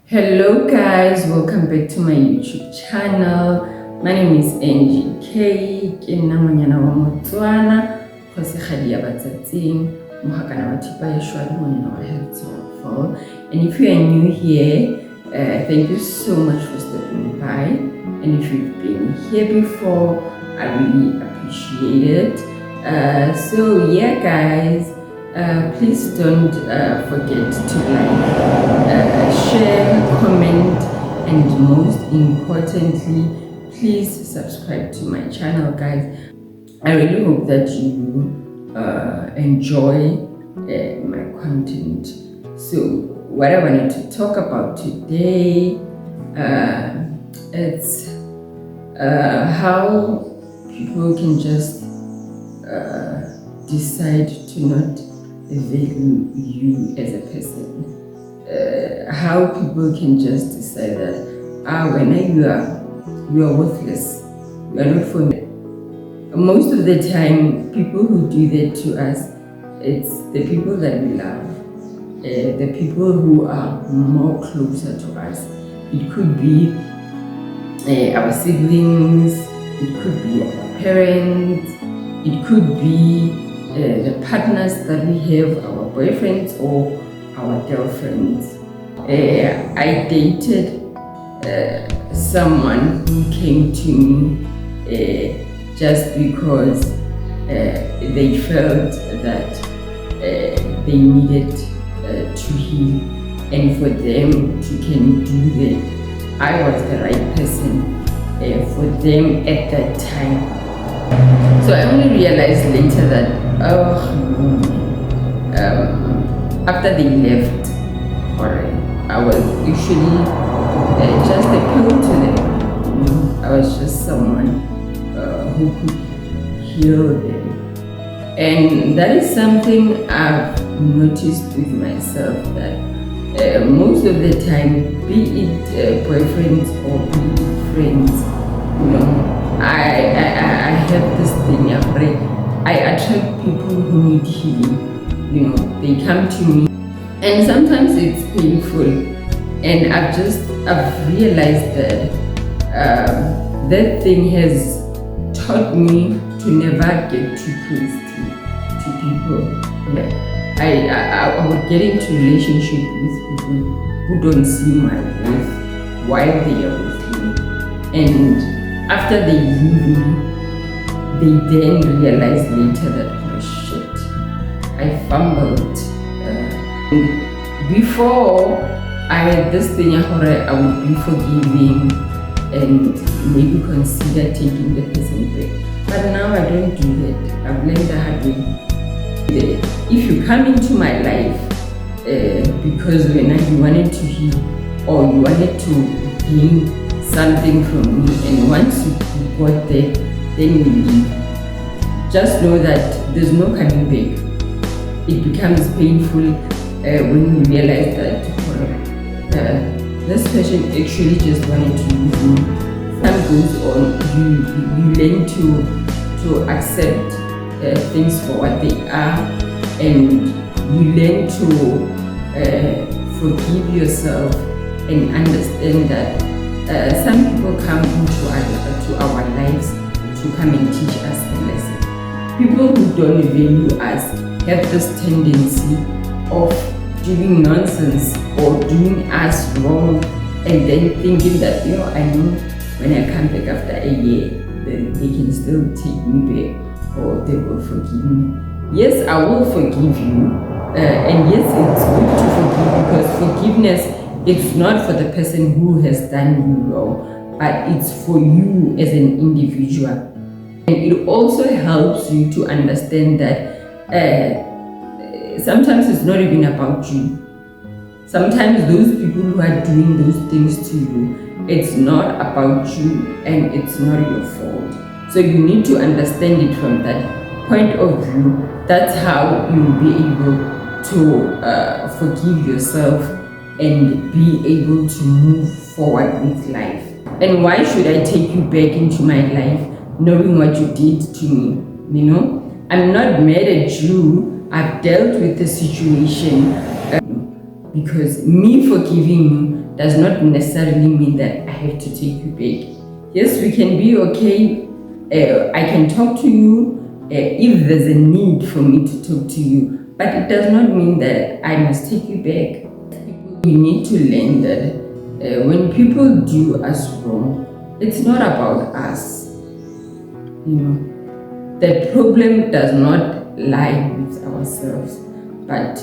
Hello guys, welcome back to my YouTube channel. My name is Angie K. Ke nna monyana wa Motswana, kgosigadi ya Batsatsing, mohakana wa Thipa ya Shwadi, monyana wa Healthful. And if you are new here, thank you so much for stopping by. And if you've been here before, I really appreciate it. So yeah guys, please don't forget to like, share, comment, and most importantly, please subscribe to my channel guys. I really hope that you enjoy my content. So what I wanted to talk about today, it's how people can just decide to not value you as a person. How people can just decide that when you are worthless, you are not for me. Most of the time, people who do that to us, it's the people that we love, the people who are more closer to us. It could be our siblings, it could be our parents, it could be the partners that we have, our boyfriends or our girlfriends. I dated someone who came to me just because they felt that they needed to heal, and for them to can do that, I was the right person for them at that time. So I only realized later that after they left, I was usually just a pill to them. I was just someone who could heal them. And that is something I've noticed with myself, that most of the time, be it boyfriends or be it friends, I have this thing, I attract people who need healing. They come to me, and sometimes it's painful. And I've realized that that thing has taught me to never get too close to people. I would get into relationship with people who don't see my worth while they are with me. And after they leave me, they then realize later that, oh shit, I fumbled. Before, I had this thing where I would be forgiving and maybe consider taking the person back. But now I don't do that. I've learned the hard way. If you come into my life because when you wanted to heal or you wanted to gain something from me, and once you got there, then you leave, just know that there's no coming back. It becomes painful when you realize that this person actually just wanted to use me. Time goes on, you learn to accept things for what they are, and you learn to forgive yourself and understand that some people come into our lives to come and teach us a lesson. People who don't value us have this tendency of doing nonsense or doing us wrong, and then thinking that, I know when I come back after a year, then they can still take me back or they will forgive me. Yes, I will forgive you, and yes, it's good to forgive, because forgiveness, it's not for the person who has done you wrong, but it's for you as an individual. And it also helps you to understand that sometimes it's not even about you. Sometimes those people who are doing those things to you, it's not about you and it's not your fault. So you need to understand it from that point of view. That's how you'll be able to forgive yourself and be able to move forward with life. And why should I take you back into my life knowing what you did to me? I'm not mad at you. I've dealt with the situation. because me forgiving you does not necessarily mean that I have to take you back. Yes, we can be okay. I can talk to you if there's a need for me to talk to you, but it does not mean that I must take you back. We need to learn that when people do us wrong, it's not about us. The problem does not lie with ourselves, but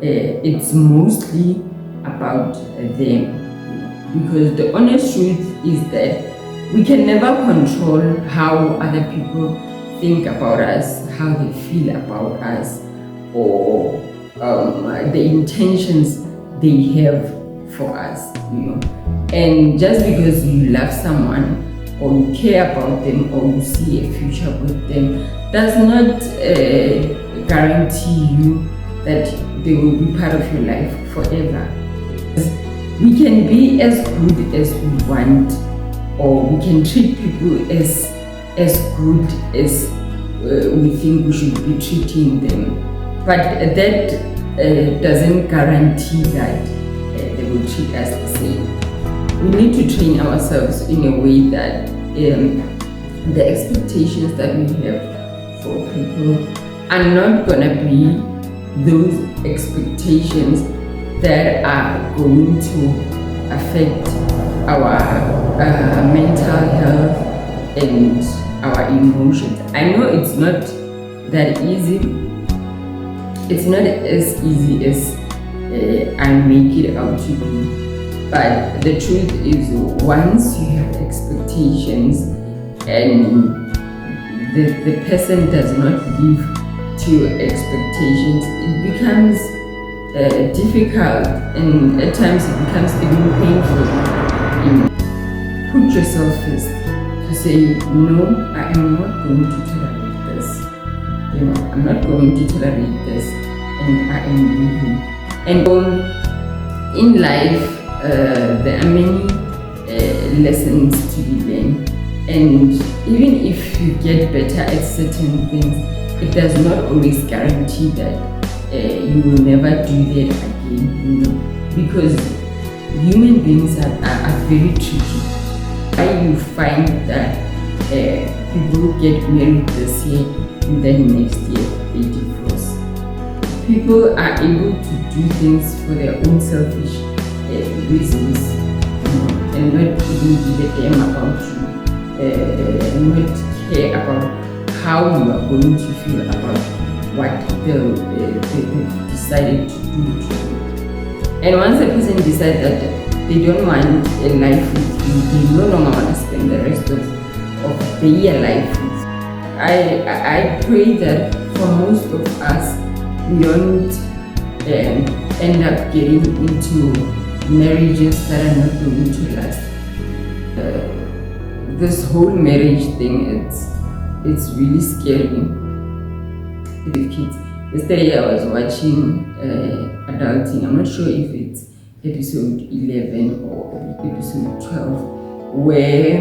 it's mostly about them. Because the honest truth is that we can never control how other people think about us, how they feel about us, or the intentions they have for us. And just because you love someone, or you care about them, or you see a future with them, does not guarantee you that they will be part of your life forever. We can be as good as we want, or we can treat people as good as we think we should be treating them. But that doesn't guarantee that they will treat us the same. We need to train ourselves in a way that the expectations that we have for people are not gonna be those expectations that are going to affect our mental health and our emotions. I know it's not that easy. It's not as easy as I make it out to be. But the truth is, once you have expectations and the person does not live to your expectations, it becomes difficult, and at times it becomes even painful. Put yourself first to say, no, I am not going to tolerate this. I'm not going to tolerate this, and I am leaving. And in life, there are many lessons to be learned, and even if you get better at certain things, it does not always guarantee that you will never do that again, because human beings are very tricky. Why you find that people get married this year and then next year they divorce. People are able to do things for their own selfish reasons, and not even give a damn about you, not care about how you are going to feel about what they decided to do to you. And once a person decides that they don't want a life with you, they no longer want to spend the rest of their life with you. I pray that for most of us, we don't end up getting into marriages that are not going to last. This whole marriage thing, it's really scary. With kids. Yesterday I was watching Adulting. I'm not sure if it's episode 11 or episode 12, where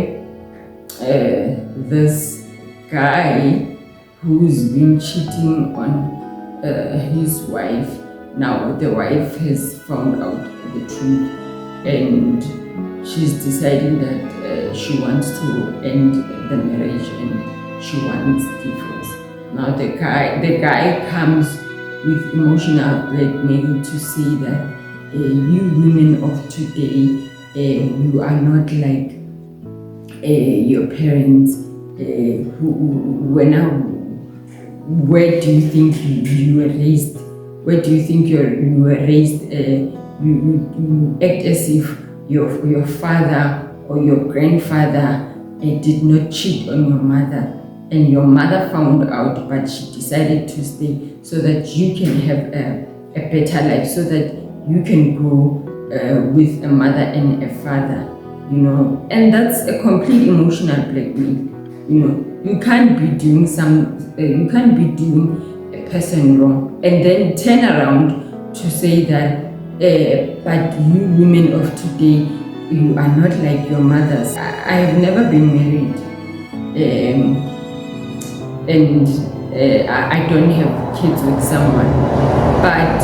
this guy who's been cheating on his wife, now the wife has found out the truth, and she's deciding that she wants to end the marriage and she wants divorce. Now the guy comes with emotional blackmail to say that you women of today, you are not like your parents where do you think you were raised? Where do you think you were raised? You act as if your father or your grandfather did not cheat on your mother, and your mother found out, but she decided to stay so that you can have a better life, so that you can grow with a mother and a father, and that's a complete emotional blackmail. You can't be doing a person wrong and then turn around to say that but you women of today, you are not like your mothers. I have never been married, and I don't have kids with someone, but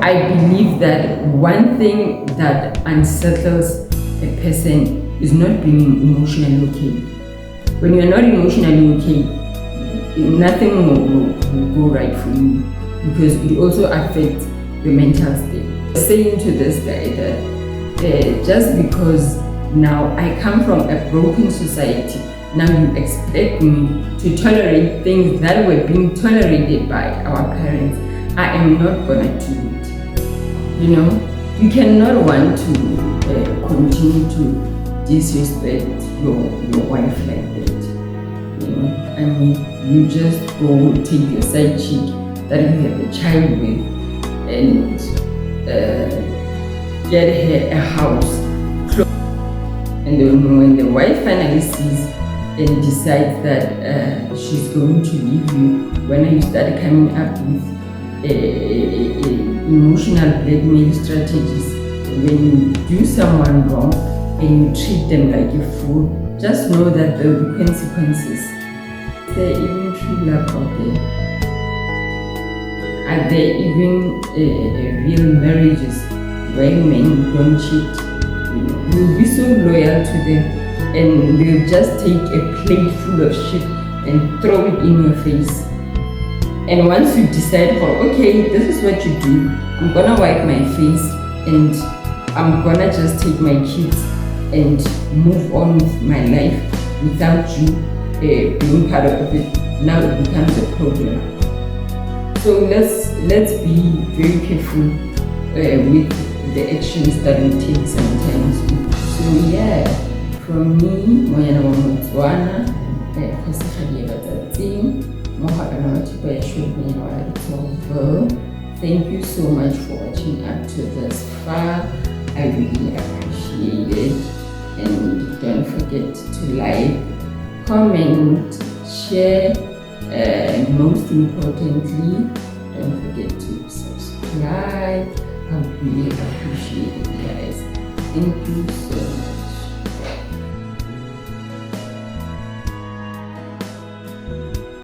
I believe that one thing that unsettles a person is not being emotionally okay. When you're not emotionally okay, nothing will go right for you, because it also affects your mental state. Saying to this guy that just because now I come from a broken society, now you expect me to tolerate things that were being tolerated by our parents, I am not gonna do it. You know, you cannot want to continue to disrespect your wife like that. You know, I mean, you just go take your side chick that you have a child with and get her a house. And then when the wife finally sees and decides that she's going to leave you, when you start coming up with emotional blackmail strategies, when you do someone wrong and you treat them like a fool, just know that there will be consequences. There even true love out there? Are there even real marriages where men don't cheat? You'll be so loyal to them, and they'll just take a plate full of shit and throw it in your face. And once you decide, oh, okay, this is what you do, I'm gonna wipe my face and I'm gonna just take my kids and move on with my life without you being part of it, now it becomes a problem. So let's be very careful with the actions that we take sometimes. So yeah, from me, Moyana wa Motswana, Kgosigadi ya Batsatsing, Mohagana wa Thipa ya Shwele Moyana wa Letshogo. Thank you so much for watching up to this far. I really appreciate it. And don't forget to like, comment, share, and most importantly, don't forget to subscribe. I really appreciate it, guys. Thank you so much.